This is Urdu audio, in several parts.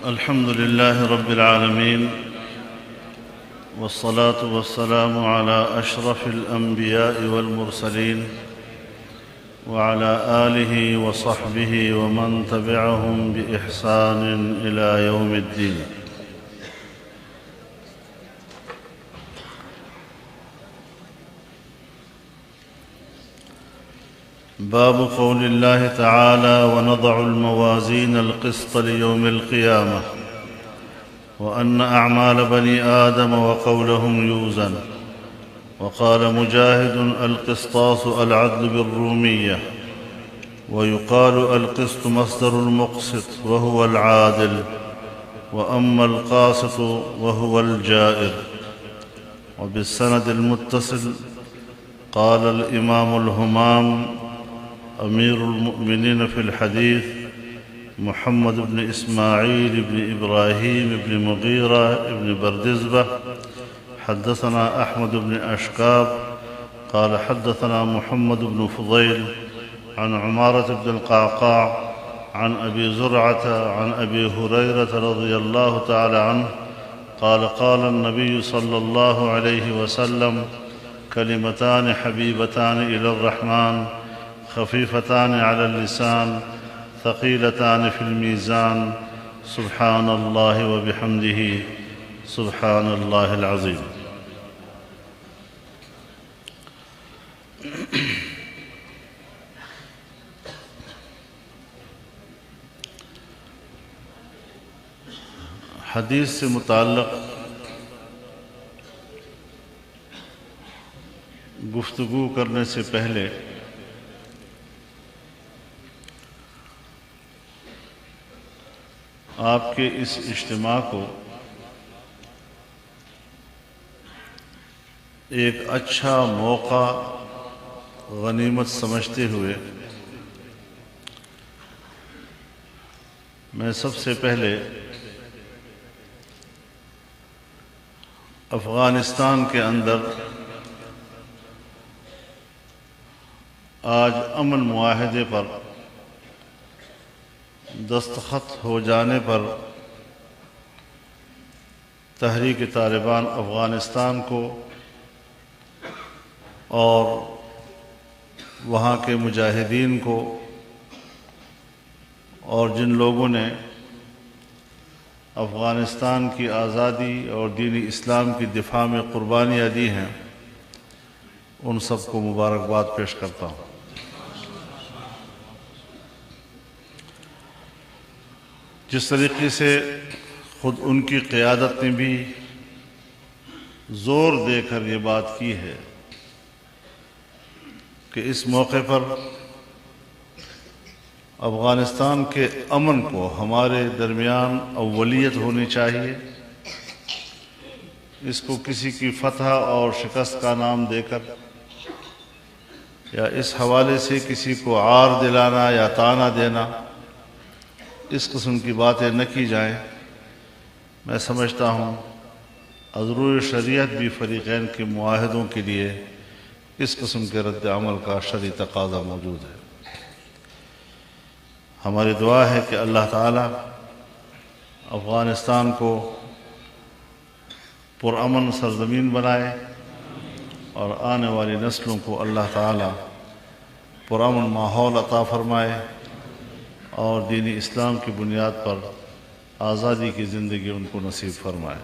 الحمد لله رب العالمين، والصلاة والسلام على أشرف الأنبياء والمرسلين وعلى آله وصحبه ومن تبعهم بإحسان إلى يوم الدين. باب قول الله تعالى: ونضع الموازين القسط ليوم القيامة وأن أعمال بني آدم وقولهم يوزن. وقال مجاهد: القسطاس العدل بالرومية، ويقال القسط مصدر المقسط وهو العادل، وأما القاسط وهو الجائر. وبالسند المتصل قال الإمام الهمام أمير المؤمنين في الحديث محمد بن إسماعيل بن إبراهيم بن مغيرة بن بردزبة: حدثنا أحمد بن أشكاب قال حدثنا محمد بن فضيل عن عمارة بن القعقاع عن أبي زرعة عن أبي هريرة رضي الله تعالى عنه قال: قال النبي صلى الله عليه وسلم: كلمتان حبيبتان إلى الرحمن خفيفتان على اللسان ثقيلتان في الميزان، سبحان الله وبحمده سبحان الله العظيم. حدیث سے متعلق گفتگو کرنے سے پہلے آپ کے اس اجتماع کو ایک اچھا موقع غنیمت سمجھتے ہوئے میں سب سے پہلے افغانستان کے اندر آج امن معاہدے پر دستخط ہو جانے پر تحریک طالبان افغانستان کو اور وہاں کے مجاہدین کو اور جن لوگوں نے افغانستان کی آزادی اور دین اسلام کی دفاع میں قربانیاں دی ہیں، ان سب کو مبارکباد پیش کرتا ہوں۔ جس طریقے سے خود ان کی قیادت نے بھی زور دے کر یہ بات کی ہے کہ اس موقع پر افغانستان کے امن کو ہمارے درمیان اولیت ہونی چاہیے، اس کو کسی کی فتح اور شکست کا نام دے کر یا اس حوالے سے کسی کو عار دلانا یا طعنہ دینا، اس قسم کی باتیں نہ کی جائیں۔ میں سمجھتا ہوں از روئے شریعت بھی فریقین کے معاہدوں کے لیے اس قسم کے رد عمل کا شرعی تقاضا موجود ہے۔ ہماری دعا ہے کہ اللہ تعالیٰ افغانستان کو پرامن سرزمین بنائے اور آنے والی نسلوں کو اللہ تعالیٰ پرامن ماحول عطا فرمائے اور دین اسلام کی بنیاد پر آزادی کی زندگی ان کو نصیب فرمائے۔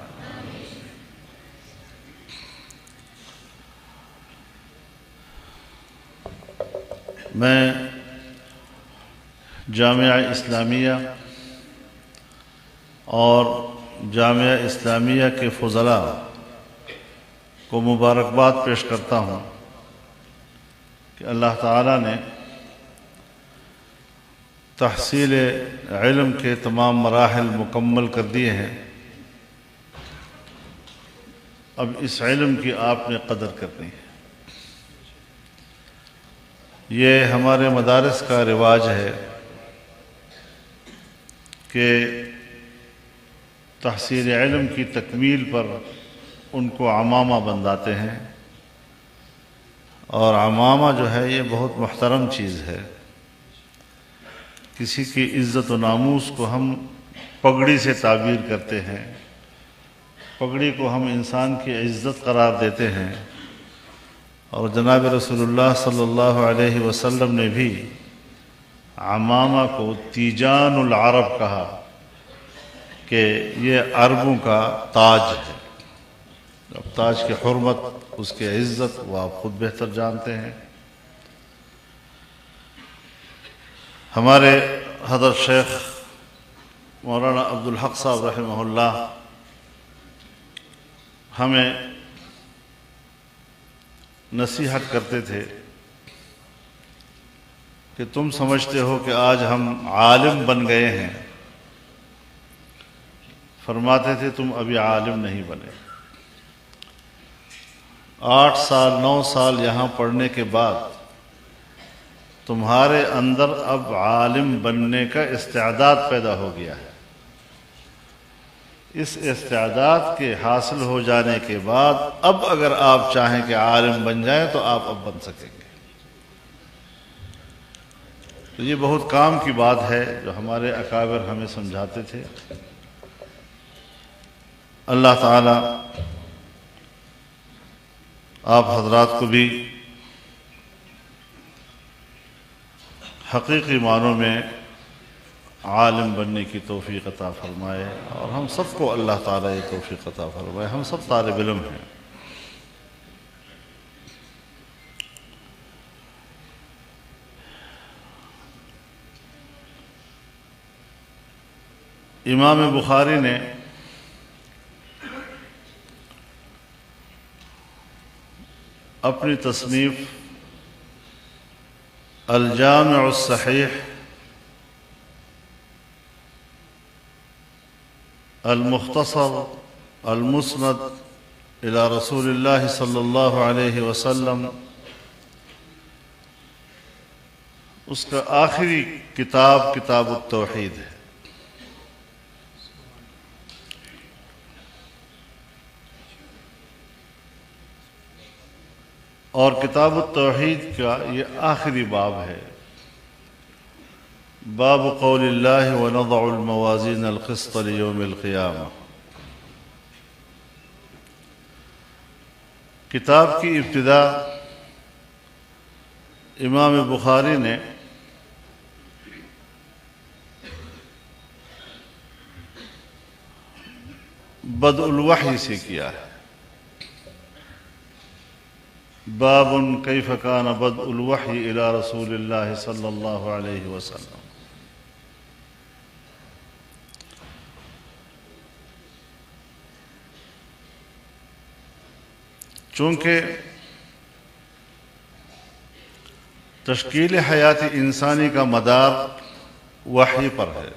میں جامعہ اسلامیہ اور جامعہ اسلامیہ کے فضلاء کو مبارکباد پیش کرتا ہوں کہ اللہ تعالیٰ نے تحصیل علم کے تمام مراحل مکمل کر دیے ہیں۔ اب اس علم کی آپ نے قدر کرنی ہے۔ یہ ہمارے مدارس کا رواج ہے کہ تحصیل علم کی تکمیل پر ان کو عمامہ بنداتے ہیں، اور عمامہ جو ہے یہ بہت محترم چیز ہے۔ کسی کی عزت و ناموس کو ہم پگڑی سے تعبیر کرتے ہیں، پگڑی کو ہم انسان کی عزت قرار دیتے ہیں، اور جناب رسول اللہ صلی اللہ علیہ وسلم نے بھی عمامہ کو تیجان العرب کہا کہ یہ عربوں کا تاج ہے۔ اب تاج کی حرمت، اس کی عزت وہ آپ خود بہتر جانتے ہیں۔ ہمارے حضرت شیخ مولانا عبدالحق صاحب رحمہ اللہ ہمیں نصیحت کرتے تھے کہ تم سمجھتے ہو کہ آج ہم عالم بن گئے ہیں، فرماتے تھے تم ابھی عالم نہیں بنے۔ 8 سال 9 سال یہاں پڑھنے کے بعد تمہارے اندر اب عالم بننے کا استعداد پیدا ہو گیا ہے۔ اس استعداد کے حاصل ہو جانے کے بعد اب اگر آپ چاہیں کہ عالم بن جائیں تو آپ اب بن سکیں گے۔ تو یہ بہت کام کی بات ہے جو ہمارے اکابر ہمیں سمجھاتے تھے۔ اللہ تعالی آپ حضرات کو بھی حقیقی معنوں میں عالم بننے کی توفیق عطا فرمائے، اور ہم سب کو اللہ تعالیٰ یہ توفیق عطا فرمائے۔ ہم سب طالب علم ہیں۔ امام بخاری نے اپنی تصنیف الجامع الصحیح المختصر المسند الى رسول اللہ صلی اللہ علیہ وسلم، اس کا آخری کتاب کتاب التوحید ہے۔ اور کتاب التوحید کا یہ آخری باب ہے، باب قول اللہ ونضع الموازین القسط لیوم القیامہ۔ کتاب کی ابتدا امام بخاری نے بدء الوحی سے کیا ہے۔ باب کیف کان بدء الوحی الی رسول اللہ صلی اللہ علیہ وسلم۔ چونکہ تشکیل حیات انسانی کا مدار وحی پر ہے،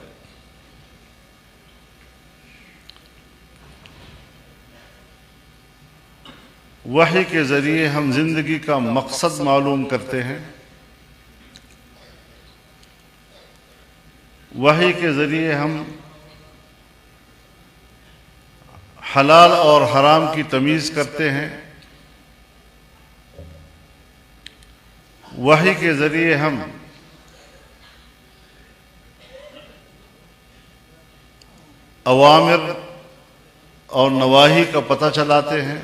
وحی کے ذریعے ہم زندگی کا مقصد معلوم کرتے ہیں، وحی کے ذریعے ہم حلال اور حرام کی تمیز کرتے ہیں، وحی کے ذریعے ہم اوامر اور نواہی کا پتہ چلاتے ہیں،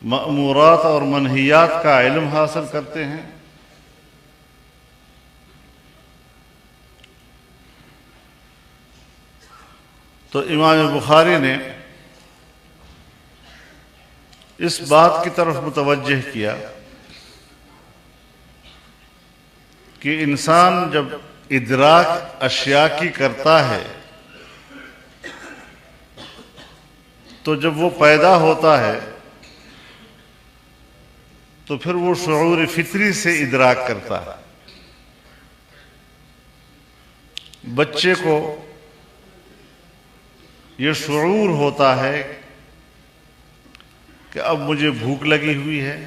مأمورات اور منہیات کا علم حاصل کرتے ہیں۔ تو امام بخاری نے اس بات کی طرف متوجہ کیا کہ انسان جب ادراک اشیاء کی کرتا ہے تو جب وہ پیدا ہوتا ہے تو پھر وہ شعور فطری سے ادراک کرتا ہے۔ بچے کو یہ شعور ہوتا ہے کہ اب مجھے بھوک لگی ہوئی ہے،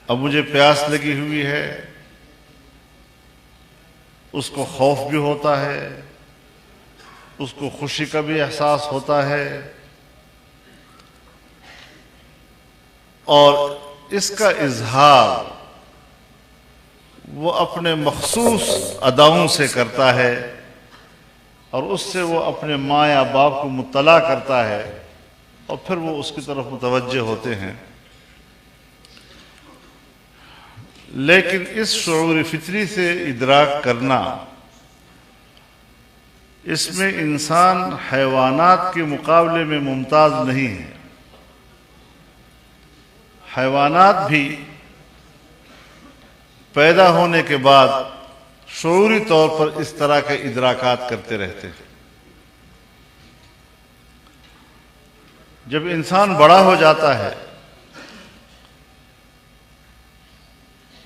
اب مجھے پیاس لگی ہوئی ہے، اس کو خوف بھی ہوتا ہے، اس کو خوشی کا بھی احساس ہوتا ہے، اور اس کا اظہار وہ اپنے مخصوص اداؤں سے کرتا ہے اور اس سے وہ اپنے ماں یا باپ کو مطلع کرتا ہے اور پھر وہ اس کی طرف متوجہ ہوتے ہیں۔ لیکن اس شعور فطری سے ادراک کرنا، اس میں انسان حیوانات کے مقابلے میں ممتاز نہیں ہے۔ حیوانات بھی پیدا ہونے کے بعد شعوری طور پر اس طرح کے ادراکات کرتے رہتے ہیں۔ جب انسان بڑا ہو جاتا ہے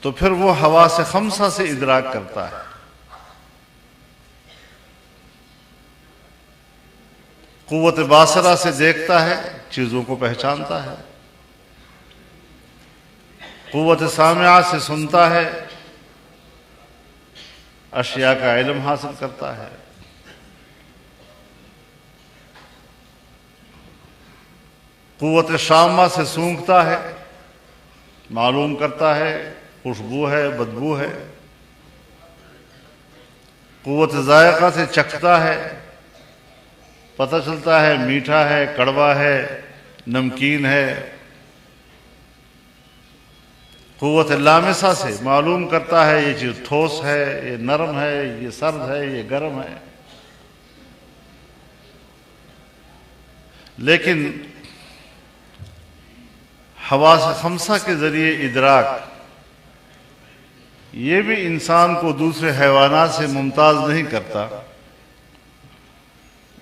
تو پھر وہ حواس خمسہ سے ادراک کرتا ہے۔ قوت باصرہ سے دیکھتا ہے، چیزوں کو پہچانتا ہے۔ قوت سامعہ سے سنتا ہے، اشیاء کا علم حاصل کرتا ہے۔ قوت شامہ سے سونگھتا ہے، معلوم کرتا ہے خوشبو ہے، بدبو ہے۔ قوت ذائقہ سے چکھتا ہے، پتہ چلتا ہے میٹھا ہے، کڑوا ہے، نمکین ہے۔ قوت لامسہ سے معلوم کرتا ہے یہ چیز ٹھوس ہے، یہ نرم ہے، یہ سرد ہے، یہ گرم ہے۔ لیکن حواس خمسہ کے ذریعے ادراک، یہ بھی انسان کو دوسرے حیوانات سے ممتاز نہیں کرتا۔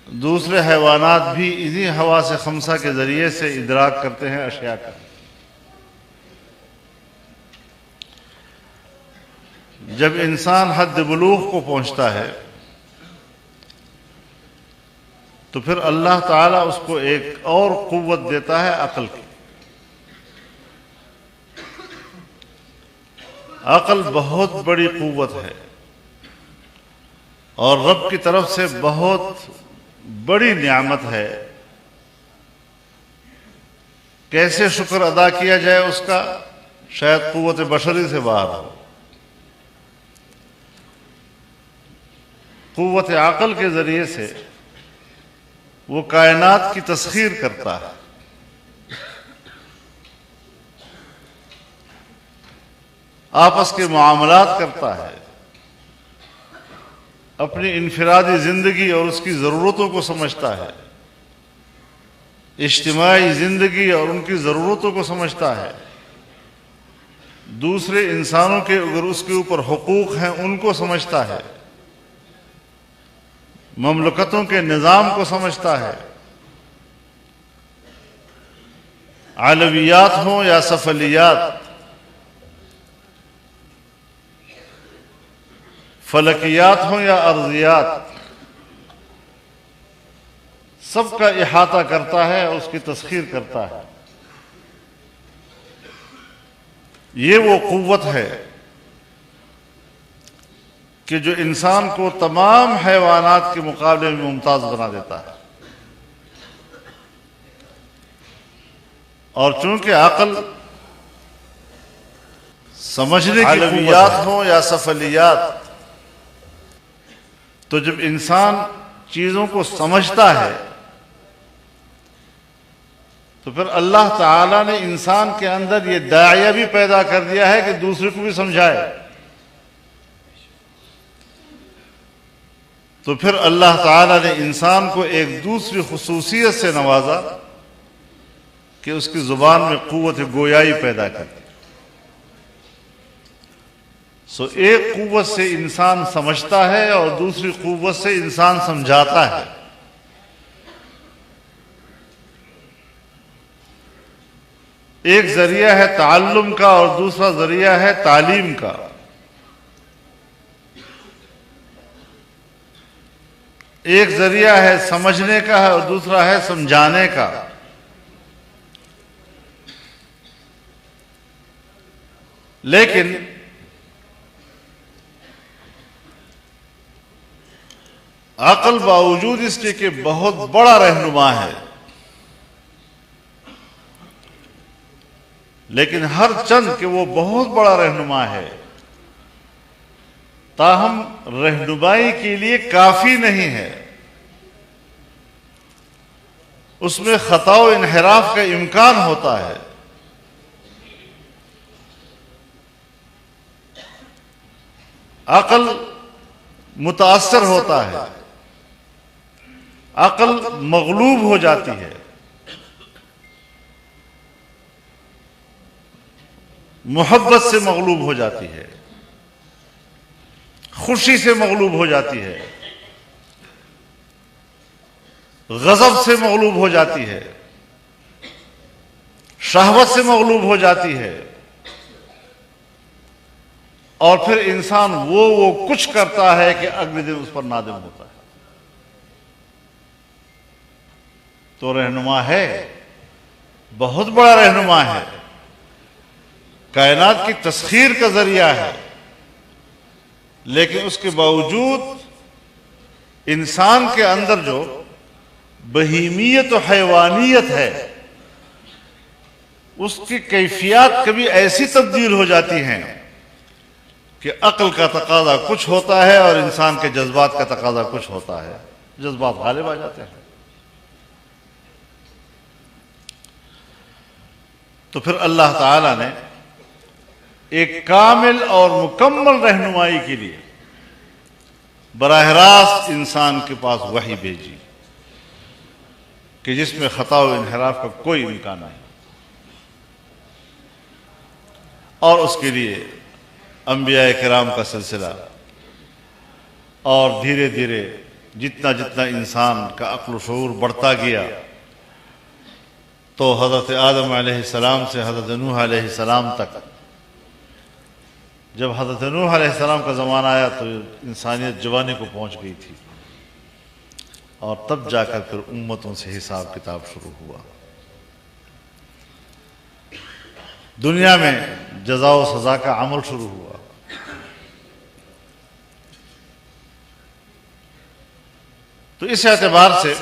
دوسرے حیوانات بھی انہی حواس خمسہ کے ذریعے سے ادراک کرتے ہیں اشیاء کا۔ جب انسان حد بلوغ کو پہنچتا ہے تو پھر اللہ تعالیٰ اس کو ایک اور قوت دیتا ہے، عقل کی۔ عقل بہت بڑی قوت ہے اور رب کی طرف سے بہت بڑی نعمت ہے۔ کیسے شکر ادا کیا جائے اس کا، شاید قوت بشری سے باہر ہو۔ قوت عقل کے ذریعے سے وہ کائنات کی تسخیر کرتا ہے۔ آپس کے معاملات کرتا ہے، اپنی انفرادی زندگی اور اس کی ضرورتوں کو سمجھتا ہے، اجتماعی زندگی اور ان کی ضرورتوں کو سمجھتا ہے، دوسرے انسانوں کے اگر اس کے اوپر حقوق ہیں ان کو سمجھتا ہے، مملکتوں کے نظام کو سمجھتا ہے، علویات ہوں یا سفلیات، فلکیات ہوں یا ارضیات، سب کا احاطہ کرتا ہے اور اس کی تسخیر کرتا ہے۔ یہ وہ قوت ہے کہ جو انسان کو تمام حیوانات کے مقابلے میں ممتاز بنا دیتا ہے۔ اور چونکہ عقل سمجھنے کی علویات ہوں یا سفلیات، تو جب انسان چیزوں کو سمجھتا ہے تو پھر اللہ تعالیٰ نے انسان کے اندر یہ داعیہ بھی پیدا کر دیا ہے کہ دوسرے کو بھی سمجھائے۔ تو پھر اللہ تعالیٰ نے انسان کو ایک دوسری خصوصیت سے نوازا کہ اس کی زبان میں قوت گویائی پیدا کر دی۔ سو ایک قوت سے انسان سمجھتا ہے اور دوسری قوت سے انسان سمجھاتا ہے۔ ایک ذریعہ ہے تعلم کا اور دوسرا ذریعہ ہے تعلیم کا۔ ایک ذریعہ ہے سمجھنے کا ہے اور دوسرا ہے سمجھانے کا۔ لیکن عقل باوجود اس کے کہ بہت بڑا رہنما ہے، لیکن ہر چند کہ وہ بہت بڑا رہنما ہے، تاہم رہنمائی کے لیے کافی نہیں ہے، اس میں خطا و انحراف کا امکان ہوتا ہے۔ عقل متاثر ہوتا ہے، عقل مغلوب ہو جاتی ہے، محبت سے مغلوب ہو جاتی ہے، خوشی سے مغلوب ہو جاتی ہے، غضب سے مغلوب ہو جاتی ہے، شہوت سے مغلوب ہو جاتی ہے، اور پھر انسان وہ کچھ کرتا ہے کہ اگلے دن اس پر نادم ہوتا ہے۔ تو رہنما ہے، بہت بڑا رہنما ہے، کائنات کی تسخیر کا ذریعہ ہے، لیکن اس کے باوجود انسان کے اندر جو بہیمیت و حیوانیت ہے، اس کی کیفیات کبھی ایسی تبدیل ہو جاتی ہیں کہ عقل کا تقاضا کچھ ہوتا ہے اور انسان کے جذبات کا تقاضا کچھ ہوتا ہے، جذبات غالب آ جاتے ہیں۔ تو پھر اللہ تعالی نے ایک کامل اور مکمل رہنمائی کے لیے براہ راست انسان کے پاس وحی بھیجی کہ جس میں خطا و انحراف کا کوئی امکان نہیں، اور اس کے لیے انبیاء کرام کا سلسلہ، اور دھیرے دھیرے جتنا جتنا انسان کا عقل و شعور بڑھتا گیا تو حضرت آدم علیہ السلام سے حضرت نوح علیہ السلام تک، جب حضرت نوح علیہ السلام کا زمانہ آیا تو انسانیت جوانی کو پہنچ گئی تھی، اور تب جا کر پھر امتوں سے حساب کتاب شروع ہوا۔ دنیا میں جزا و سزا کا عمل شروع ہوا۔ تو اس اعتبار سے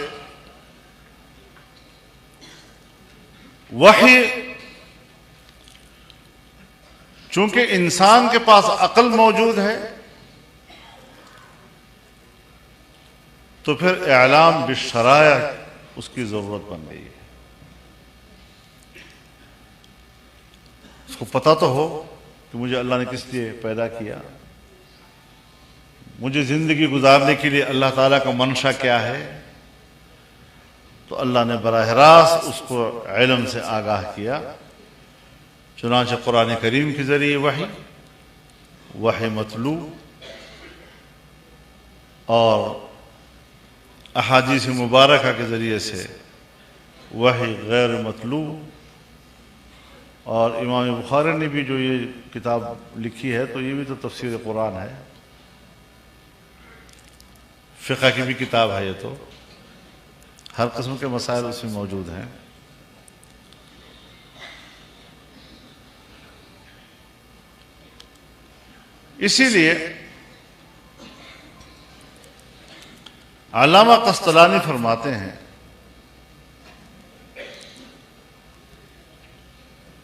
وحی، چونکہ انسان کے پاس عقل موجود ہے تو پھر اعلام بالشرائع اس کی ضرورت بن گئی ہے۔ اس کو پتہ تو ہو کہ مجھے اللہ نے کس لیے پیدا کیا، مجھے زندگی گزارنے کے لیے اللہ تعالیٰ کا منشا کیا ہے، تو اللہ نے براہ راست اس کو علم سے آگاہ کیا، چنانچہ قرآن کریم کے ذریعے وحی متلو اور احادیث مبارکہ کے ذریعے سے وحی غیر متلو۔ اور امام بخاری نے بھی جو یہ کتاب لکھی ہے تو یہ بھی تو تفسیر قرآن ہے، فقہ کی بھی کتاب ہے، یہ تو ہر قسم کے مسائل اس میں موجود ہیں۔ اسی لیے علامہ قسطلانی فرماتے ہیں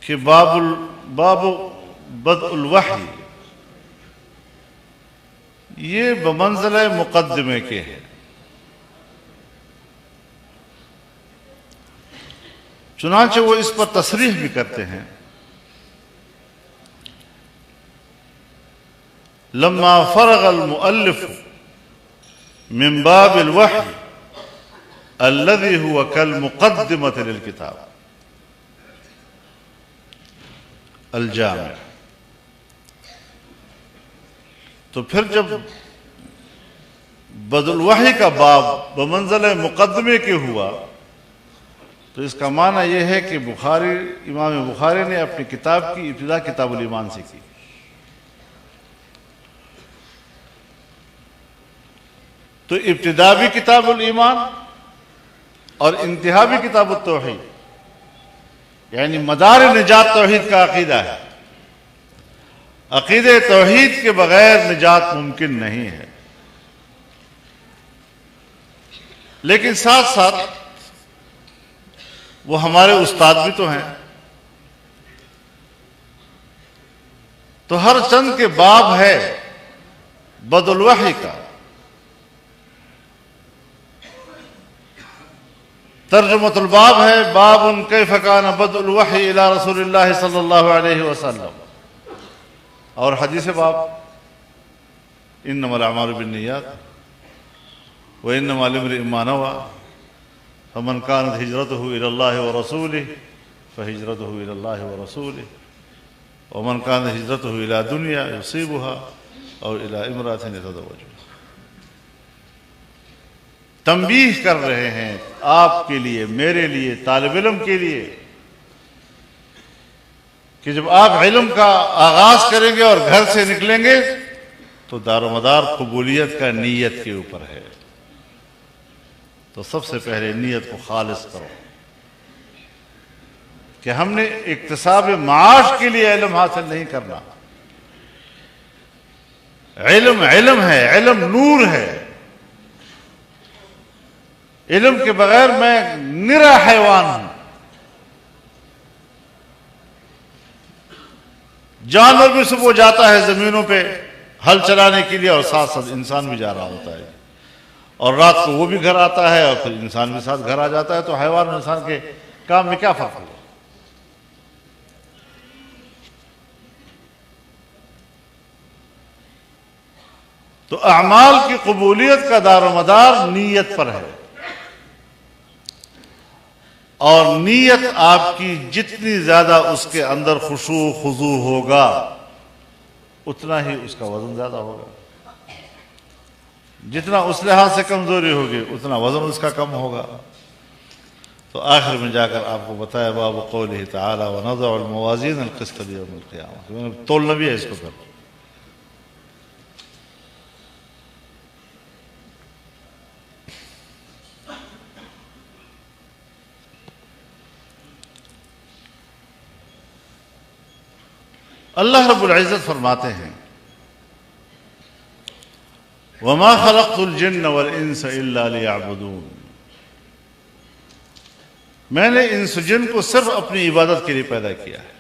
کہ باب بدء الوحی یہ بمنزلہ مقدمے کے ہے، چنانچہ وہ اس پر تصریح بھی کرتے ہیں، لما فرغ المؤلف من باب الوحی الذي هو كالمقدمة للكتاب الجامع۔ تو پھر جب بدء الوحی کا باب بمنزلہ مقدمے کے ہوا تو اس کا معنی یہ ہے کہ امام بخاری نے اپنی کتاب کی ابتدا کتاب الایمان سے کی، تو ابتدا بھی کتاب الایمان اور انتہا بھی کتاب التوحید، یعنی مدار نجات توحید کا عقیدہ ہے۔ عقیدہ توحید کے بغیر نجات ممکن نہیں ہے، لیکن ساتھ ساتھ وہ ہمارے استاد بھی تو ہیں، تو ہر چند کے باب ہے بدء الوحی کا ترجمۃ الباب ہے، باب کیف کان بدء الوحی الی رسول اللہ صلی اللہ علیہ وسلم، اور حدیث باب انما الاعمال بالنیات وانما لامرئ ما نوى فمن كانت هجرته الى الله ورسوله فهجرته الى الله ورسوله ومن كانت هجرته الى دنیا يصيبها او الى امرأة يتزوجها۔ تنبیہ کر رہے ہیں آپ کے لیے، میرے لیے، طالب علم کے لیے، کہ جب آپ علم کا آغاز کریں گے اور گھر سے نکلیں گے تو دار و مدار قبولیت کا نیت کے اوپر ہے۔ تو سب سے پہلے نیت کو خالص کرو کہ ہم نے اکتساب معاش کے لیے علم حاصل نہیں کرنا۔ علم علم ہے، علم نور ہے۔ علم کے بغیر میں نرا حیوان ہوں۔ جانور بھی صبح جاتا ہے زمینوں پہ ہل چلانے کے لیے اور ساتھ ساتھ انسان بھی جا رہا ہوتا ہے، اور رات کو وہ بھی گھر آتا ہے اور پھر انسان بھی ساتھ گھر آ جاتا ہے۔ تو حیوان اور انسان کے کام میں کیا فرق ہے؟ تو اعمال کی قبولیت کا دار و مدار نیت پر ہے، اور نیت آپ کی جتنی زیادہ اس کے اندر خشوع و خضوع ہوگا اتنا ہی اس کا وزن زیادہ ہوگا، جتنا اس لحاظ سے کمزوری ہوگی اتنا وزن اس کا کم ہوگا۔ تو آخر میں جا کر آپ کو بتایا باب قولہ تعالی ونضع الموازین القسط لیوم القیامہ، میں نے تولنا بھی ہے اس کو پھر۔ اللہ رب العزت فرماتے ہیں وَمَا خَلَقْتُ الْجِنَّ وَالْإِنسَ إِلَّا لِيَعْبُدُونَ، میں نے انس و جن کو صرف اپنی عبادت کے لیے پیدا کیا ہے۔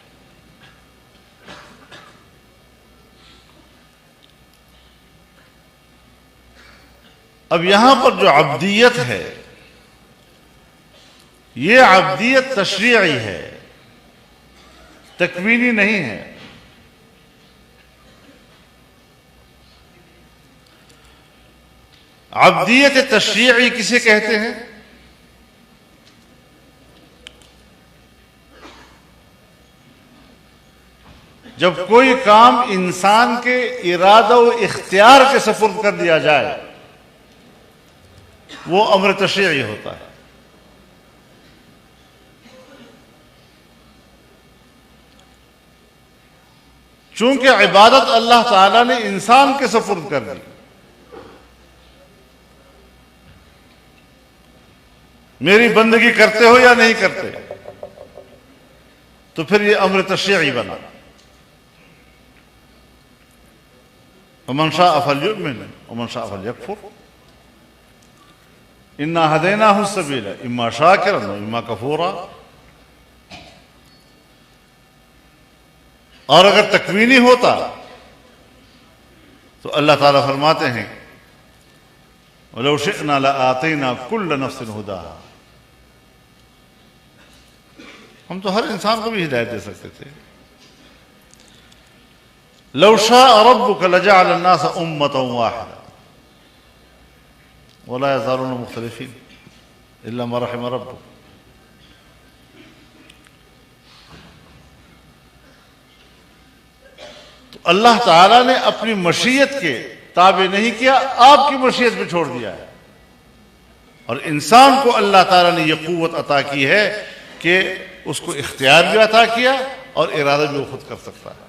اب یہاں پر جو عبدیت ہے یہ عبدیت تشریعی ہے، تکوینی نہیں ہے۔ عبدیت تشریعی کسے کہتے ہیں؟ جب کوئی کام انسان کے ارادہ و اختیار کے سپرد کر دیا جائے وہ امر تشریعی ہوتا ہے۔ چونکہ عبادت اللہ تعالیٰ نے انسان کے سپرد کر دی، میری بندگی کرتے ہو یا نہیں کرتے، تو پھر یہ امر تشریعی بنا۔ ومن شاء فلیؤمن ومن شاء فلیکفر انا ہدیناہ السبیل اما شاکرا واما کفورا۔ اور اگر تکوینی ہوتا تو اللہ تعالیٰ فرماتے ہیں وَلَوْ شِئْنَا لَآتَيْنَا كُلَّ نَفْسٍ هُدَاهَا، ہم تو ہر انسان کو بھی ہدایت دے سکتے تھے۔ لَوْ شَاءَ رَبُّكَ لَجَعَلَ النَّاسَ أُمَّةً وَاحِدَةً وَلَا يَزَالُونَ مُخْتَلِفِينَ إِلَّا مَا رَحِمَ رَبُّكَ۔ تو اللہ تعالیٰ نے اپنی مشیت کے تابع نہیں کیا، آپ کی مشیت پہ چھوڑ دیا ہے، اور انسان کو اللہ تعالیٰ نے یہ قوت عطا کی ہے کہ اس کو اختیار بھی عطا کیا اور ارادہ بھی وہ خود کر سکتا ہے۔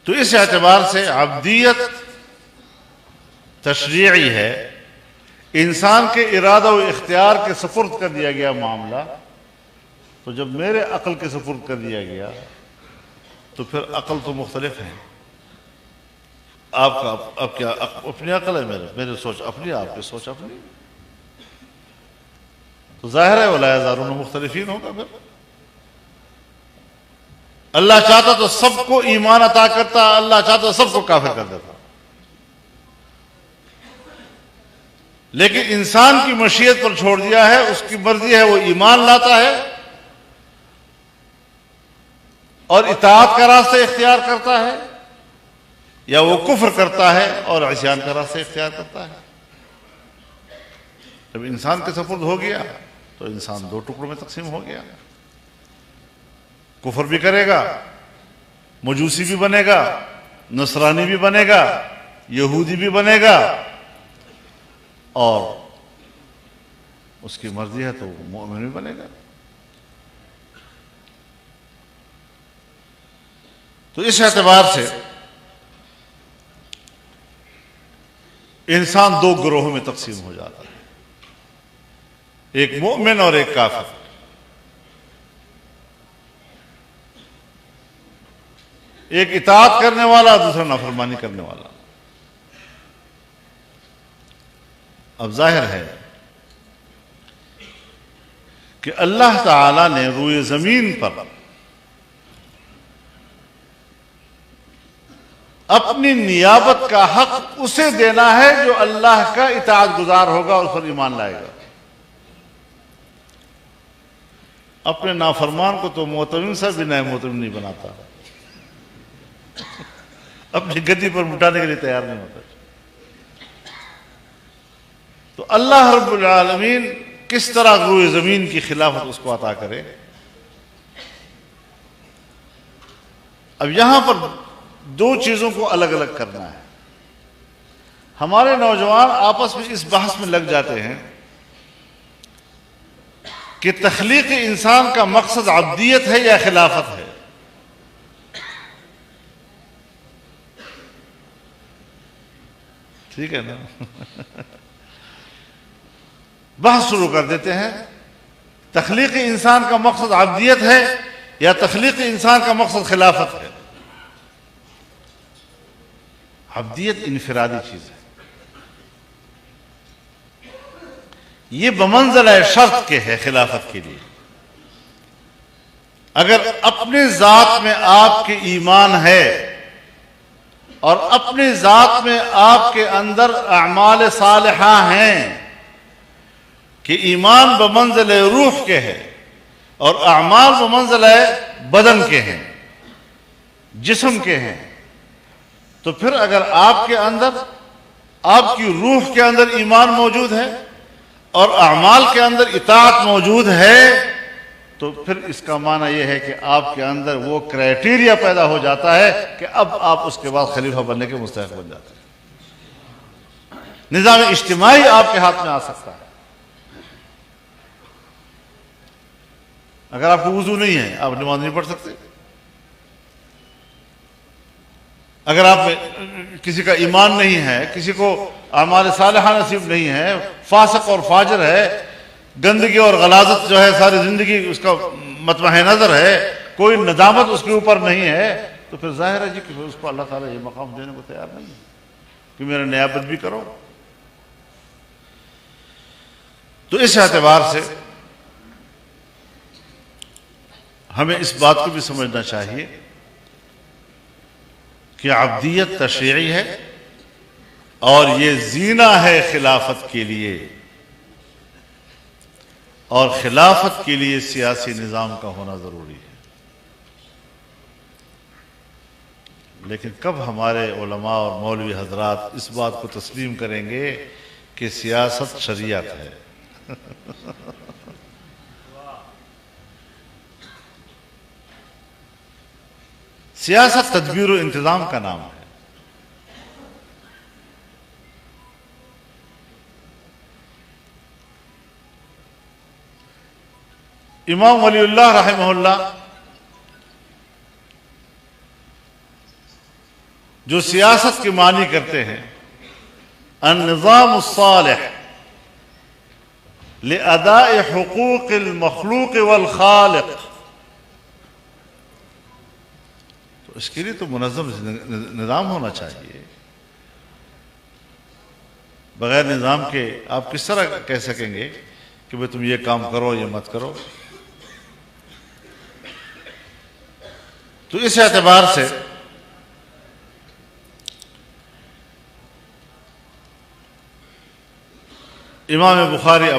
تو اس اعتبار سے عبدیت تشریعی ہے، انسان کے ارادہ و اختیار کے سپرد کر دیا گیا معاملہ۔ تو جب میرے عقل کے سپرد کر دیا گیا تو پھر عقل تو مختلف ہے، آپ کا اب کیا اپنی عقل ہے، میرے سوچ اپنی، آپ کی سوچ اپنی، تو ظاہر ہے وَلَا يَزَالُونَ مُخْتَلِفِينَ ہوگا۔ پھر اللہ چاہتا تو سب کو ایمان عطا کرتا، اللہ چاہتا تو سب کو کافر کر دیتا، لیکن انسان کی مشیت پر چھوڑ دیا ہے، اس کی مرضی ہے، وہ ایمان لاتا ہے اور اطاعت کا راستہ اختیار کرتا ہے، یا وہ کفر کرتا ہے اور عصیان کا راستہ اختیار کرتا ہے۔ جب انسان کے سپرد ہو گیا تو انسان دو ٹکڑوں میں تقسیم ہو گیا، کفر بھی کرے گا، مجوسی بھی بنے گا، نصرانی بھی بنے گا، یہودی بھی بنے گا، اور اس کی مرضی ہے تو مومن بھی بنے گا۔ تو اس اعتبار سے انسان دو گروہوں میں تقسیم ہو جاتا ہے، ایک مومن اور ایک کافر۔ ایک اطاعت کرنے والا، دوسرا نافرمانی کرنے والا۔ اب ظاہر ہے کہ اللہ تعالی نے روئے زمین پر اپنی نیابت کا حق اسے دینا ہے جو اللہ کا اطاعت گزار ہوگا اور اس پر ایمان لائے گا۔ اپنے نافرمان کو تو معتمن سے بھی نئے معتمن نہیں بناتا، اپنی گدی پر بٹھانے کے لیے تیار نہیں ہوتا۔ تو اللہ رب العالمین کس طرح روئے زمین کی خلافت اس کو عطا کرے؟ اب یہاں پر دو چیزوں کو الگ الگ کرنا ہے۔ ہمارے نوجوان آپس میں اس بحث میں لگ جاتے ہیں کہ تخلیق انسان کا مقصد عبدیت ہے یا خلافت ہے۔ ٹھیک ہے نا؟ بحث شروع کر دیتے ہیں، تخلیق انسان کا مقصد عبدیت ہے یا تخلیق انسان کا مقصد خلافت ہے؟ عبدیت انفرادی چیز ہے، یہ بمنزلہ شرط کے ہے خلافت کے لیے۔ اگر اپنے ذات میں آپ کے ایمان ہے اور اپنے ذات میں آپ کے اندر اعمال صالحہ ہیں کہ ایمان بمنزل روح کے ہے اور اعمال بمنزل بدن کے ہیں، جسم کے ہیں، تو پھر اگر آپ کے اندر، آپ کی روح کے اندر ایمان موجود ہے اور اعمال کے اندر اطاعت موجود ہے، تو پھر اس کا معنی یہ ہے کہ آپ کے اندر وہ کرائٹیریا پیدا ہو جاتا ہے کہ اب آپ اس کے بعد خلیفہ بننے کے مستحق بن جاتے ہیں۔ نظام اجتماعی آپ کے ہاتھ میں آ سکتا ہے۔ اگر آپ کو وضو نہیں ہے، آپ نماز نہیں پڑھ سکتے۔ اگر آپ کسی کا ایمان نہیں ہے، کسی کو اعمال صالحہ نصیب نہیں ہے، فاسق اور فاجر ہے، گندگی اور غلاظت جو ہے ساری زندگی اس کا مطمع نظر ہے، کوئی ندامت اس کے اوپر نہیں ہے، تو پھر ظاہر ہے جی کہ اس کو اللہ تعالیٰ یہ مقام دینے کو تیار نہیں ہے کہ میرا نیابت بھی کرو۔ تو اس اعتبار سے ہمیں اس بات کو بھی سمجھنا چاہیے کہ عبدیت تشریعی ہے اور یہ زینہ ہے خلافت کے لیے، اور خلافت کے لیے سیاسی نظام کا ہونا ضروری ہے۔ لیکن کب ہمارے علماء اور مولوی حضرات اس بات کو تسلیم کریں گے کہ سیاست شریعت ہے؟ سیاست تدبیر و انتظام کا نام ہے۔ امام ولی اللہ رحمہ اللہ جو سیاست کے معنی کرتے ہیں، النظام الصالح لأداء حقوق المخلوق والخالق، تو اس کے لیے تو منظم نظام ہونا چاہیے۔ بغیر نظام کے آپ کس طرح کہہ سکیں گے کہ بھئی تم یہ کام کرو، یہ مت کرو؟ تو اس اعتبار سے امام بخاری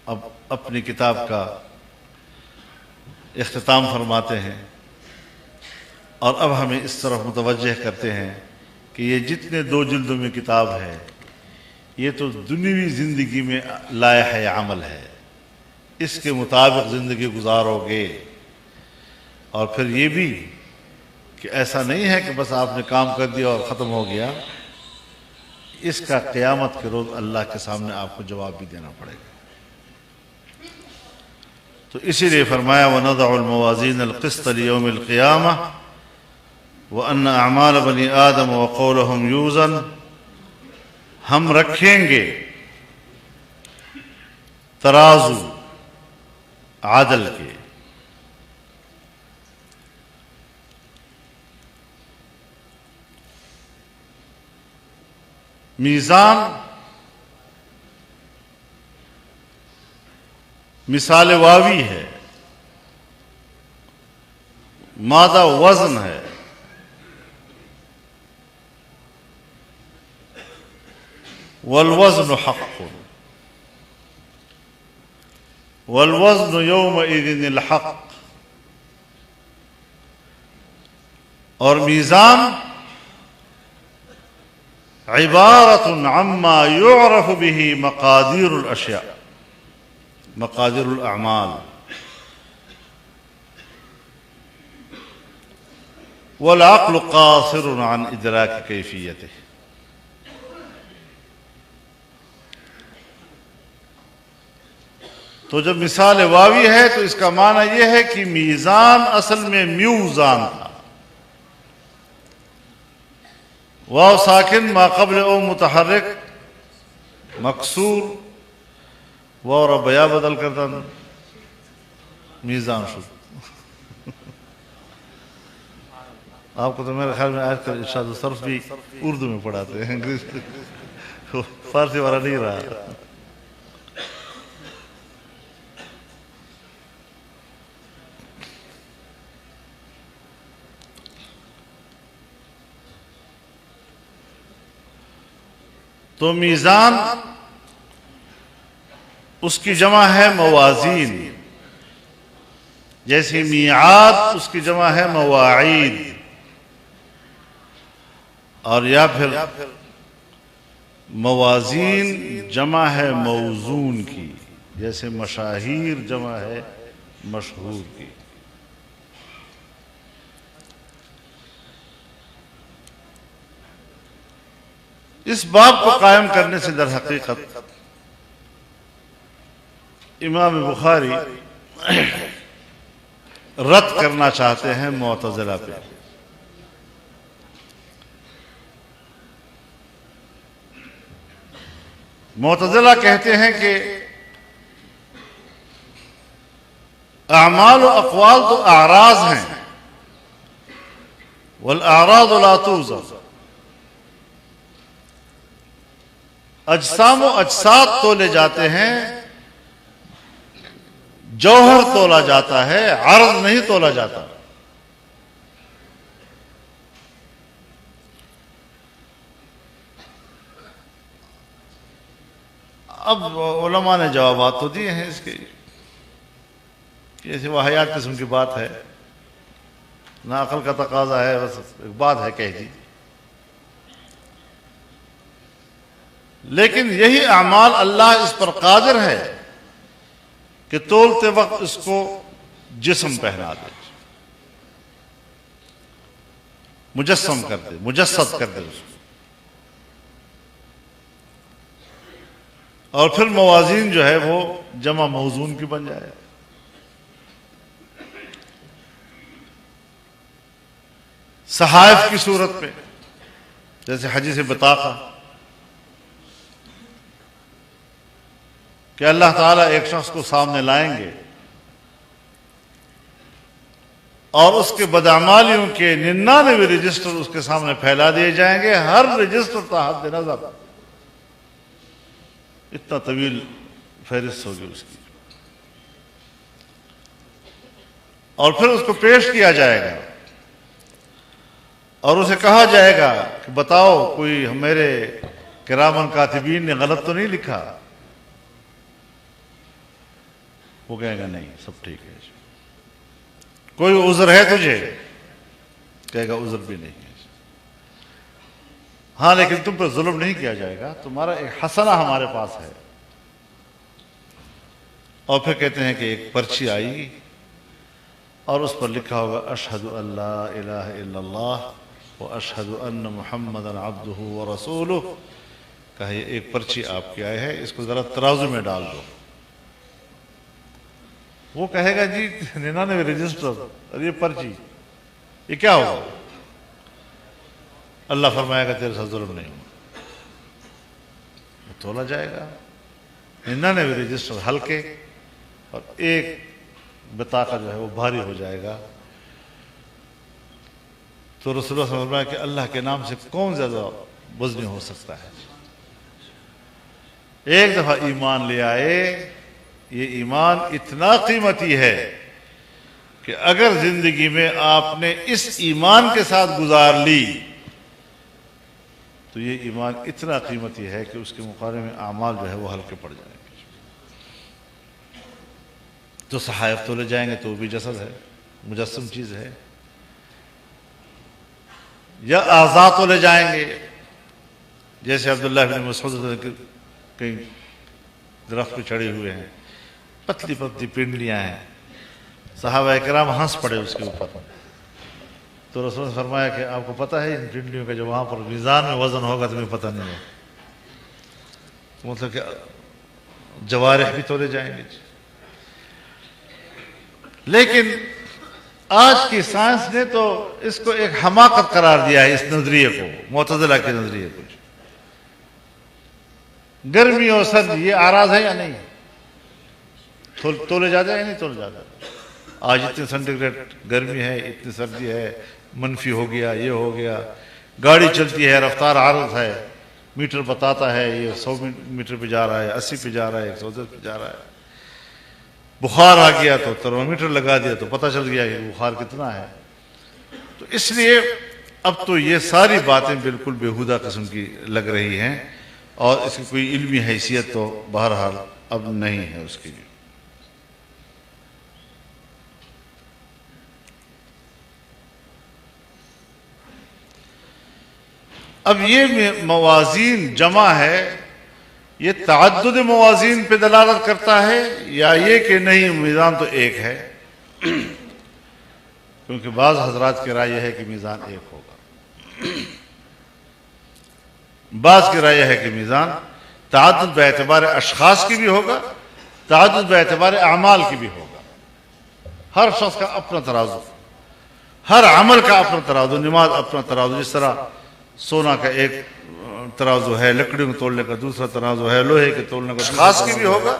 اب اپنی کتاب کا اختتام فرماتے ہیں اور اب ہمیں اس طرف متوجہ کرتے ہیں کہ یہ جتنے 2 جلدوں میں کتاب ہے یہ تو دنیوی زندگی میں لائحہ عمل ہے، اس کے مطابق زندگی گزارو گے. اور پھر یہ بھی کہ ایسا نہیں ہے کہ بس آپ نے کام کر دیا اور ختم ہو گیا، اس کا قیامت کے روز اللہ کے سامنے آپ کو جواب بھی دینا پڑے گا. تو اسی لیے فرمایا وَنَضَعُ الْمَوَازِينَ الْقِسْطَ لِيَوْمِ الْقِيَامَةِ وَأَنَّ أَعْمَالَ بَنِي آدَمَ وَقَوْلَهُمْ يُوزَنُ، ہم رکھیں گے ترازو عدل کے، میزان مثال واوی ہے، مادہ وزن ہے. والوزن حق والوزن يومئذ الحق، اور میزان عبارت عما يعرف به مقادير الاشیاء، مقادير الاعمال، والعقل قاصر عن ادراک کیفیته. تو جب مثال واوی ہے تو اس کا معنی یہ ہے کہ میزان اصل میں میوزان تھا. واو ساکن ما قبل او متحرک مکسور، واو را بیا بدل کرتا میزان شد. آپ کو تو میرے خیال میں آج کل ارشاد و صرف بھی اردو میں پڑھاتے ہیں، انگریزی فارسی والا نہیں رہا. تو میزان اس کی جمع ہے موازین، جیسے میعاد اس کی جمع ہے مواعید، اور یا پھر موازین جمع ہے موزون کی، جیسے مشاہیر جمع ہے مشہور کی. اس باب کو قائم کرنے سے در حقیقت امام بخاری رد کرنا چاہتے ہیں معتزلہ پہ. معتزلہ کہتے ہیں کہ اعمال و اقوال تو اعراض ہیں، والاعراض لا توزن، اجسام و اجساد تولے جاتے ہیں، جوہر تولا جاتا ہے، عرض نہیں تولا جاتا. اب علماء نے جوابات تو دیے ہیں اس کے، ایسے واحیات قسم کی بات ہے، نہ عقل کا تقاضا ہے، بس ایک بات ہے کہہ دی. لیکن یہی اعمال اللہ اس پر قادر ہے کہ تولتے وقت اس کو جسم پہنا دے، مجسم کر دے، مجسد کر دے اس کو. اور پھر موازین جو ہے وہ جمع موزون کی بن جائے. صحائف کی صورت میں جیسے حدیث بطاقہ کہ اللہ تعالیٰ ایک شخص کو سامنے لائیں گے اور اس کے بدعمالیوں کے 99 رجسٹر اس کے سامنے پھیلا دیے جائیں گے، ہر رجسٹر تا حد نظر اتنا طویل فہرست ہوگی اس کی. اور پھر اس کو پیش کیا جائے گا اور اسے کہا جائے گا کہ بتاؤ کوئی میرے کرامن کاتبین نے غلط تو نہیں لکھا؟ وہ کہے گا نہیں، سب ٹھیک ہے۔ کوئی عذر ہے تجھے؟ کہے گا عذر بھی نہیں ہے۔ ہاں لیکن تم پر ظلم نہیں کیا جائے گا، تمہارا ایک حسنہ ہمارے پاس ہے۔ اور پھر کہتے ہیں کہ ایک پرچی آئے گی اور اس پر لکھا ہوگا اشہد ان لا الہ الا اللہ واشہد ان محمدًا عبدہ ورسولہ۔ کہا یہ ایک پرچی آپ کی آئی ہے، اس کو ذرا ترازو میں ڈال دو۔ وہ کہے گا جی 99 رجسٹر اور یہ پرچی، یہ کیا ہوگا؟ اللہ فرمائے گا تیرے ساتھ ظلم نہیں ہوا۔ وہ تولا جائے گا، 99 رجسٹر ہلکے اور ایک بطاقہ جو ہے وہ بھاری ہو جائے گا۔ تو رسول اللہ صلی اللہ علیہ وسلم فرمایا کہ اللہ کے نام سے کون زیادہ وزنی ہو سکتا ہے؟ ایک دفعہ ایمان لے آئے، یہ ایمان اتنا قیمتی ہے کہ اگر زندگی میں آپ نے اس ایمان کے ساتھ گزار لی تو یہ ایمان اتنا قیمتی ہے کہ اس کے مقابلے میں اعمال جو ہے وہ ہلکے پڑ جائیں گے۔ تو صحائف تولے جائیں گے تو وہ بھی جسد ہے، مجسم چیز ہے، یا اعضاء تولے جائیں گے، جیسے عبداللہ بن مسعود کہیں درخت پہ چڑھے ہوئے ہیں، پتلی پتلی پنڈلیاں ہیں، صحابہ کرام ہنس پڑے اس کے اوپر۔ تو رسول نے فرمایا کہ آپ کو پتہ ہے ان پنڈلیوں کا جب وہاں پر میزان میں وزن ہوگا تمہیں پتہ نہیں ہے۔ مطلب کہ جوارح بھی تولے جائیں گے۔ لیکن آج کی سائنس نے تو اس کو ایک حماقت قرار دیا ہے، اس نظریے کو، معتزلہ کے نظریے کو۔ گرمی اور سردی یہ اعراض ہے یا نہیں؟ تولے جاتے ہیں یا نہیں تولے جاتے؟ آج اتنی سینٹی گریڈ گرمی ہے، اتنی سردی ہے، منفی ہو گیا، یہ ہو گیا، گاڑی چلتی ہے، رفتار عارض ہے، میٹر بتاتا ہے یہ 100 میٹر پہ جا رہا ہے، 80 پہ جا رہا ہے، 110 پہ جا رہا ہے۔ بخار آ گیا تو ترمومیٹر لگا دیا تو پتہ چل گیا کہ بخار کتنا ہے۔ تو اس لیے اب تو یہ ساری باتیں بالکل بیہودہ قسم کی لگ رہی ہیں اور اس کی کوئی علمی حیثیت تو بہرحال اب نہیں ہے اس کی۔ اب یہ موازین جمع ہے، یہ تعدد موازین پہ دلالت کرتا ہے یا یہ کہ نہیں میزان تو ایک ہے؟ کیونکہ بعض حضرات کی رائے یہ ہے کہ میزان ایک ہوگا، بعض کی رائے یہ ہے کہ میزان تعدد بے اعتبار اشخاص کی بھی ہوگا، تعدد بے اعتبار اعمال کی بھی ہوگا۔ ہر شخص کا اپنا ترازو، ہر عمل کا اپنا ترازو، نماز اپنا ترازو، جس طرح سونا کا ایک ترازو ہے، لکڑیوں کو تولنے کا دوسرا ترازو ہے، لوہے کے تولنے کا خاص کی بھی ہوگا۔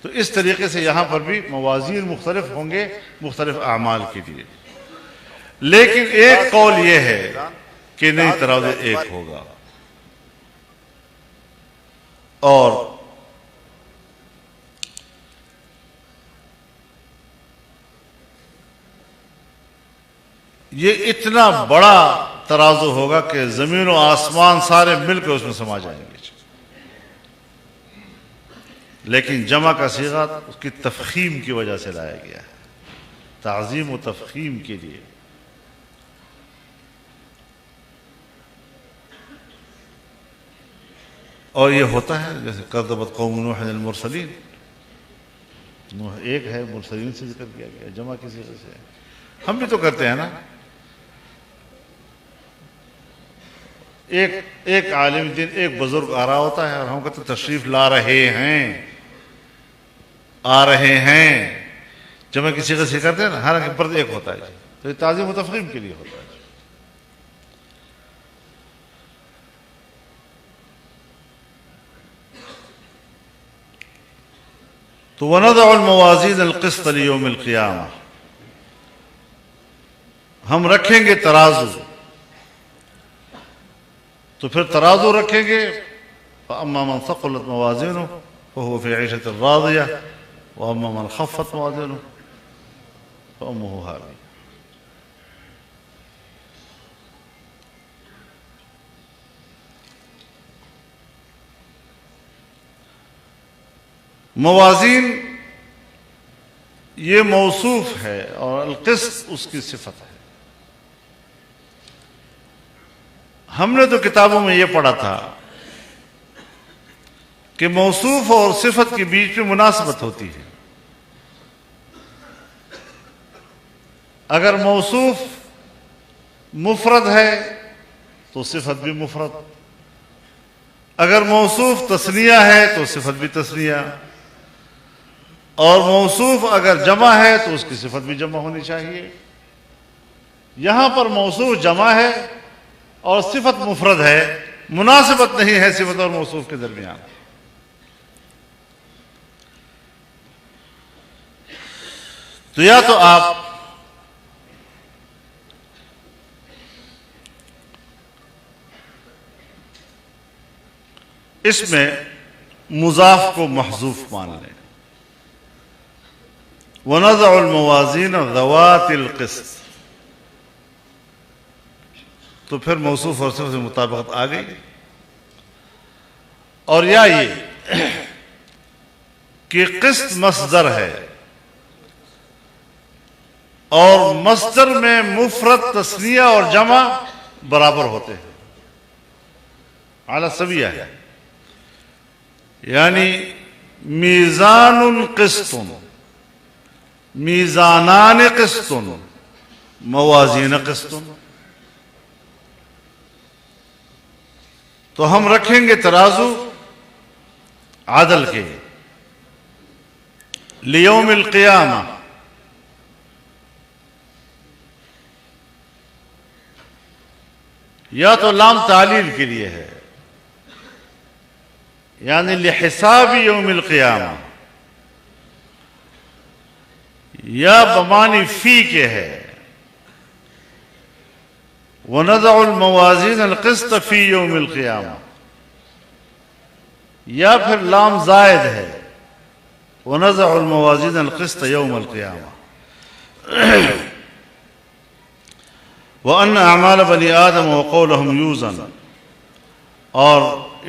تو اس طریقے سے یہاں پر بھی موازین مختلف ہوں گے مختلف اعمال کے لیے۔ لیکن ایک قول یہ ہے کہ نہیں، ترازو ایک ہوگا۔ اور یہ اتنا بڑا ترازو ہوگا کہ زمین و آسمان سارے مل کے اس میں سما جائیں گے۔ لیکن جمع کا صیغہ اس کی تفخیم کی وجہ سے لایا گیا ہے، تعظیم و تفخیم کے لیے۔ اور یہ ہوتا ہے جیسے کذبت قوم نوح المرسلین، نوح ایک ہے، مرسلین سے ذکر کیا گیا، جمع کی صیغے سے۔ ہم بھی تو کرتے ہیں نا، ایک عالم دین، ایک بزرگ آ رہا ہوتا ہے اور ہم کہتے ہیں تشریف لا رہے ہیں، آ رہے ہیں، جمع کی صیغے سے کرتے ہیں نا، حالانکہ فرد ایک ہوتا ہے۔ تو یہ تعظیم و تفخیم کے لیے ہوتا ہے۔ تو وَنَضَعُ الْمَوَازِينَ الْقِسْطَ لِيَوْمِ الْقِيَامَةِ، ہم رکھیں گے ترازو، تو پھر ترازو رکھیں گے، فَأَمَّا مَنْ ثَقُلَتْ مَوَازِينُهُ فَهُوَ فِي عِيشَةٍ رَاضِيَةٍ وَأَمَّا مَنْ خَفَّتْ مَوَازِينُهُ فأمه هاوية. موازین یہ موصوف ہے اور القسط اس کی صفت ہے. ہم نے تو کتابوں میں یہ پڑھا تھا کہ موصوف اور صفت کے بیچ میں مناسبت ہوتی ہے. اگر موصوف مفرد ہے تو صفت بھی مفرد، اگر موصوف تثنیہ ہے تو صفت بھی تثنیہ، اور موصوف اگر جمع ہے تو اس کی صفت بھی جمع ہونی چاہیے. یہاں پر موصوف جمع ہے اور صفت مفرد ہے، مناسبت نہیں ہے صفت اور موصوف کے درمیان. تو یا تو آپ اس میں مضاف کو محذوف مان لیں، وَنَضَعُ الْمَوَازِينَ ذَوَاتِ الْقِسْطِ، تو پھر موصوف اور صفت سے مطابقت آ گئی. اور یا یہ کہ قسط مصدر ہے اور مصدر میں مفرد تثنیہ اور جمع برابر ہوتے ہیں، اعلیٰ سویہ ہے. یعنی میزان قسط، میزانان قسط، موازین قسط. تو ہم رکھیں گے ترازو عدل کے لیوم القیامہ. یا تو لام تعلیل کے لیے ہے، یعنی لحساب یوم القیامہ، یا بمانی فی کے ہے، وَنَضَعُ الْمَوَازِينَ الْقِسْطَ فِي يَوْمِ الْقِيَامَةِ، یا پھر لام زائد ہے، وَنَضَعُ الْمَوَازِينَ الْقِسْطَ يَوْمَ الْقِيَامَةِ. وَأَنَّ أَعْمَالَ بَنِي آدَمَ وَقَوْلَهُمْ يُوزَنَ، اور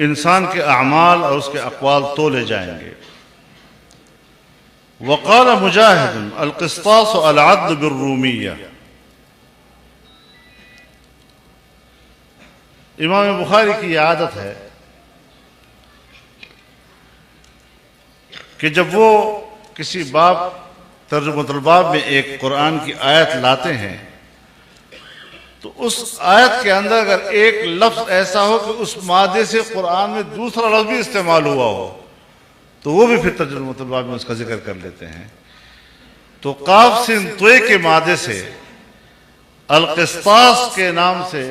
انسان کے اعمال اور اس کے اقوال تولے جائیں گے. وقال مجاہد القسطاس العدل بالرومیہ، امام بخاری کی یہ عادت ہے کہ جب وہ کسی باب ترجمۃ الباب میں ایک قرآن کی آیت لاتے ہیں تو اس آیت کے اندر اگر ایک لفظ ایسا ہو کہ اس مادے سے قرآن میں دوسرا لفظ بھی استعمال ہوا ہو تو وہ بھی پھر ترجمۃ الباب میں اس کا ذکر کر لیتے ہیں. تو قاف سین طوے کے مادے سے القسطاس کے نام سے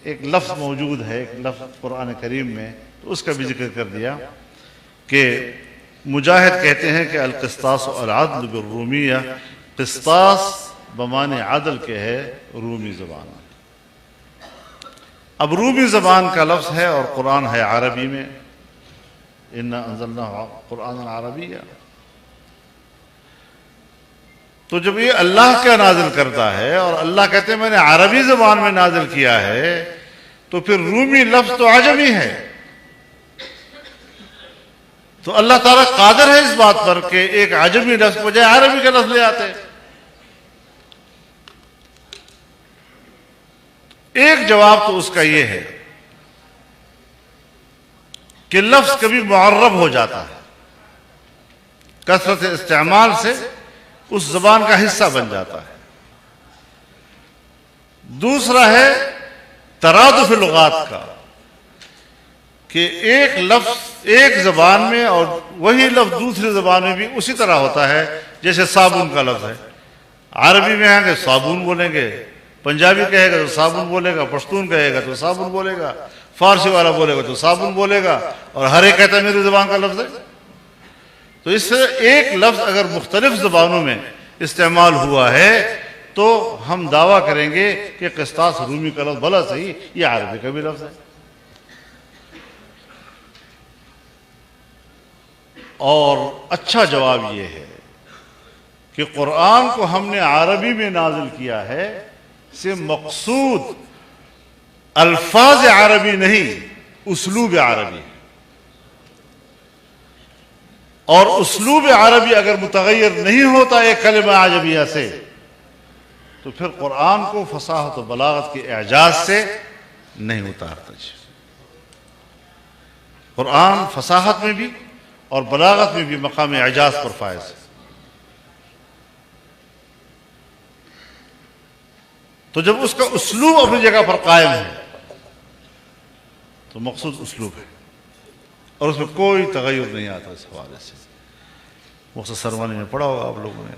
ایک لفظ موجود ہے، ایک لفظ قرآن کریم میں، تو اس کا بھی ذکر کر دیا کہ مجاہد کہتے ہیں کہ القسطاس العدل بالرومیہ، قسطاس بمعنی عدل کے ہے رومی زبان. اب رومی زبان کا لفظ ہے اور قرآن ہے عربی میں، اِنَّا أَنزَلْنَاهُ قُرْآنًا عَرَبِيًّا. تو جب یہ اللہ کا نازل کرتا ہے اور اللہ کہتے ہیں میں نے عربی زبان میں نازل کیا ہے، تو پھر رومی لفظ تو عجمی ہے. تو اللہ تعالیٰ قادر ہے اس بات پر کہ ایک عجمی لفظ بجائے عربی کا لفظ لے آتے ہیں. ایک جواب تو اس کا یہ ہے کہ لفظ کبھی معرب ہو جاتا ہے، کثرت استعمال سے اس زبان کا حصہ بن جاتا ہے. دوسرا ہے ترادف لغات کا، کہ ایک لفظ ایک زبان میں اور وہی لفظ دوسری زبان میں بھی اسی طرح ہوتا ہے. جیسے صابن کا لفظ ہے، عربی میں آئیں گے صابون بولیں گے، پنجابی کہے گا تو صابن بولے گا، پشتون کہے گا تو صابن بولے گا، فارسی والا بولے گا تو صابن بولے گا، اور ہر ایک کہتا ہے میری زبان کا لفظ ہے. تو اس سے ایک لفظ اگر مختلف زبانوں میں استعمال ہوا ہے تو ہم دعویٰ کریں گے کہ قسطاس رومی کا لفظ بھلا صحیح یہ عربی کا بھی لفظ ہے. اور اچھا جواب یہ ہے کہ قرآن کو ہم نے عربی میں نازل کیا ہے، سے مقصود الفاظ عربی نہیں، اسلوب عربی. اور اسلوب عربی اگر متغیر نہیں ہوتا ایک کلمہ عجمیہ سے تو پھر قرآن کو فصاحت و بلاغت کے اعجاز سے نہیں اتارتا. قرآن فصاحت میں بھی اور بلاغت میں بھی مقام اعجاز پر فائز ہے. تو جب اس کا اسلوب اپنی جگہ پر قائم ہے تو مقصود اسلوب ہے اور اس میں کوئی تغیر نہیں آتا. اس حوالے سے مختصر سرمانی میں پڑھا ہوگا آپ لوگوں نے.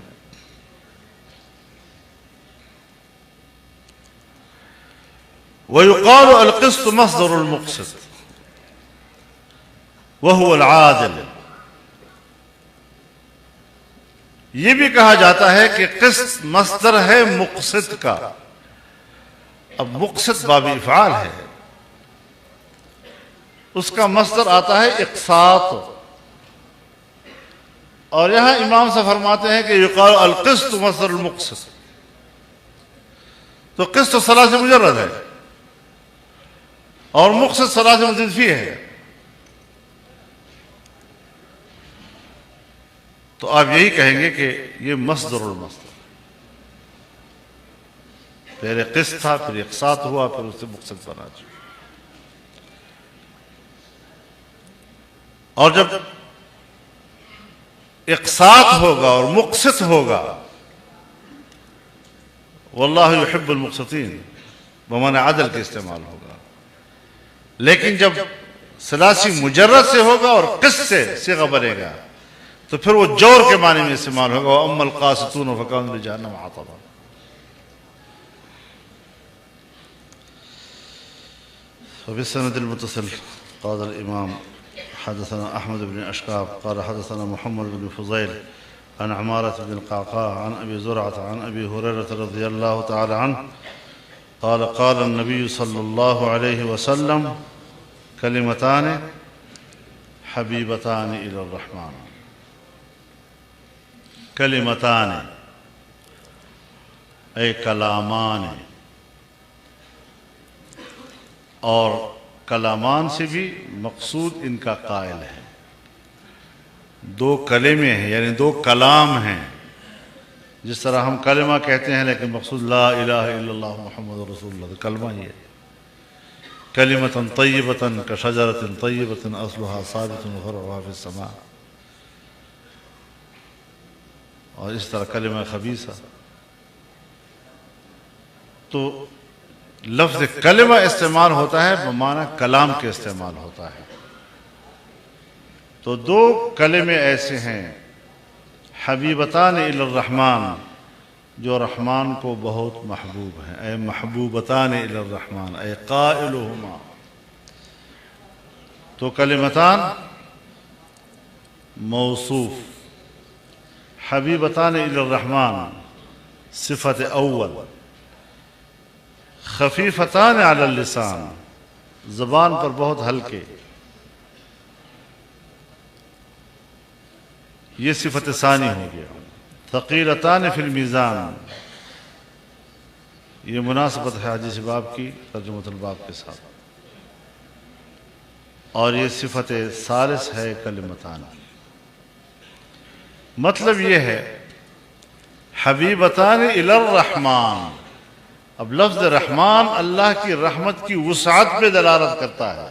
وَيُقَالُ الْقِسْطُ مَصْدَرُ الْمُقْسِطِ وَهُوَ الْعَادِلِ. یہ بھی کہا جاتا ہے کہ قسط مصدر ہے مقسط کا. اب مقسط باب افعال ہے، اس کا مصدر آتا ہے اقساط. اور یہاں امام سے فرماتے ہیں کہ یقال القسط مصدر المقسط. تو قسط ثلاث مجرد ہے اور مقسط ثلاث مزید فی ہے. تو آپ یہی کہیں گے کہ یہ مصدر المصدر، پہلے قسط تھا پھر اقساط ہوا پھر اس سے مقسط بنا. اور جب اقساط ہوگا اور مقسط ہوگا، واللہ یحب المقسطین، بمعنی عدل کے استعمال ہوگا. لیکن جب ثلاثی مجرد سے ہوگا اور قسط سے صیغہ بنے گا تو پھر وہ جور کے معنی میں استعمال ہوگا. وَأَمَّا الْقَاسِطُونَ فَكَانُوا لِجَهَنَّمَ حَطَبًا. وبالسند المتصل قال الإمام حدثنا أحمد بن أشقاب قال حدثنا محمد بن فضيل عن عمارة بن القعقاع عن أبي زرعة عن أبي هريرة رضي الله تعالى عنه قال قال النبي صلى الله عليه وسلم كلمتان حبيبتان إلى الرحمن. كلمتان أي كلامان، اور کلامان سے بھی مقصود ان کا قائل ہے. دو کلمے ہیں یعنی دو کلام ہیں. جس طرح ہم کلمہ کہتے ہیں لیکن مقصود لا الہ الا اللہ محمد رسول اللہ، کلمہ ہی ہے. کلمۃ طیبۃ کشجرۃ طیبۃ اصلها ثابت وفرعها فی السماء. اور اس طرح کلمہ خبیثہ. تو لفظ کلمہ استعمال ہوتا ہے بمعنی کلام کے استعمال ہوتا ہے. تو دو کلمے ایسے ہیں حبیبتان الی الرحمن جو رحمان کو بہت محبوب ہیں. اے محبوبتان الی الرحمن اے قائلہما. تو کلمتان موصوف، حبیبتان الی الرحمن صفت اول، خفیفتان علی اللسان زبان پر بہت ہلکے، یہ صفت ثانی ہو گیا. ثقیلتان فی المیزان، یہ مناسبت ہے حدیث باب کی ترجمۃ الباب کے ساتھ. اور یہ صفت ثالث ہے کلمتان. مطلب یہ ہے حبیبتان الی الرحمن. اب لفظ رحمان اللہ کی رحمت کی وسعت پہ دلالت کرتا ہے.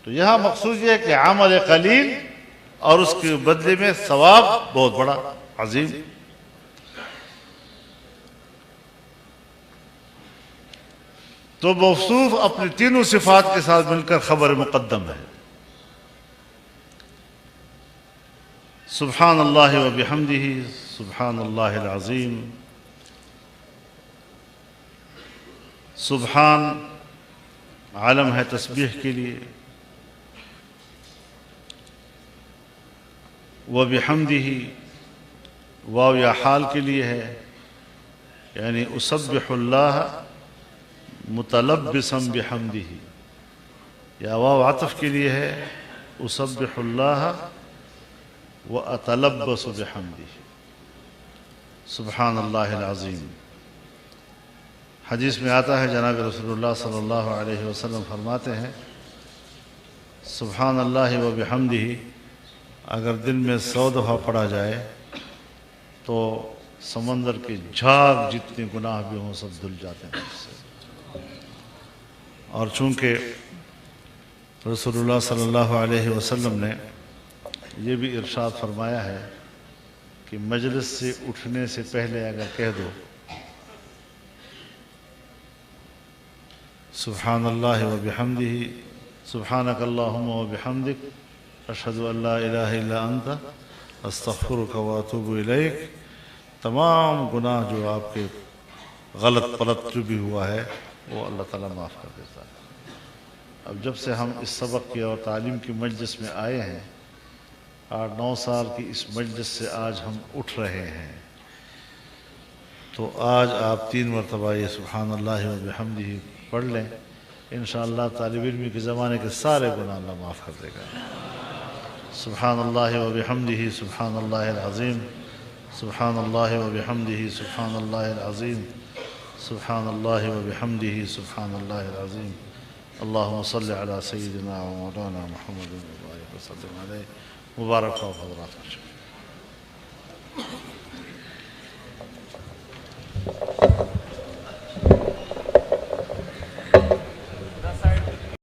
تو یہاں مقصود یہ ہے کہ عمل قلیل اور اس کے بدلے میں ثواب بہت بڑا عظیم. تو موصوف اپنی تینوں صفات کے ساتھ مل کر خبر مقدم ہے. سبحان اللہ و بحمدہ سبحان اللہ العظیم. سبحان عالم ہے تسبیح کے لیے، وبحمدہ واو یا حال کے لیے ہے، یعنی اسبح اللہ متلبسا بحمدہ. یا واو عطف کے لیے ہے اسبح اللہ واتلبس بحمدہ. سبحان اللہ العظیم۔ حدیث میں آتا ہے جناب رسول اللہ صلی اللہ علیہ وسلم فرماتے ہیں سبحان اللہ و بحمدہ اگر دن میں 100 دفعہ پڑھا جائے تو سمندر کے جھاگ جتنے گناہ بھی ہوں سب دھل جاتے ہیں اس سے۔ اور چونکہ رسول اللہ صلی اللہ علیہ وسلم نے یہ بھی ارشاد فرمایا ہے کہ مجلس سے اٹھنے سے پہلے اگر کہہ دو سبحان اللہ و بحمدہ سبحانک اللہم و بحمدک اشہد ان لا الہ الا انت استغفرک و اتوب الیک، تمام گناہ جو آپ کے غلط پلت جو بھی ہوا ہے وہ اللہ تعالیٰ معاف کر دیتا ہے۔ اب جب سے ہم اس سبق کی اور تعلیم کی مجلس میں آئے ہیں 8-9 سال کی اس مجلس سے آج ہم اٹھ رہے ہیں، تو آج آپ 3 مرتبہ یہ سبحان اللہ و بحمدہ پڑھ لیں، انشاءاللہ طالب علم کے زمانے کے سارے گناہ اللہ معاف کر دے گا۔ سبحان اللہ و بحمدہ سبحان اللہ العظیم، سبحان اللہ و بحمدہ سبحان اللہ العظیم، سبحان اللہ و بحمدہ سبحان اللہ العظیم۔ اللہم صلی علی سیدنا و مولانا محمد و بارک وسلم علیہ۔ مبارک ہو حضرات۔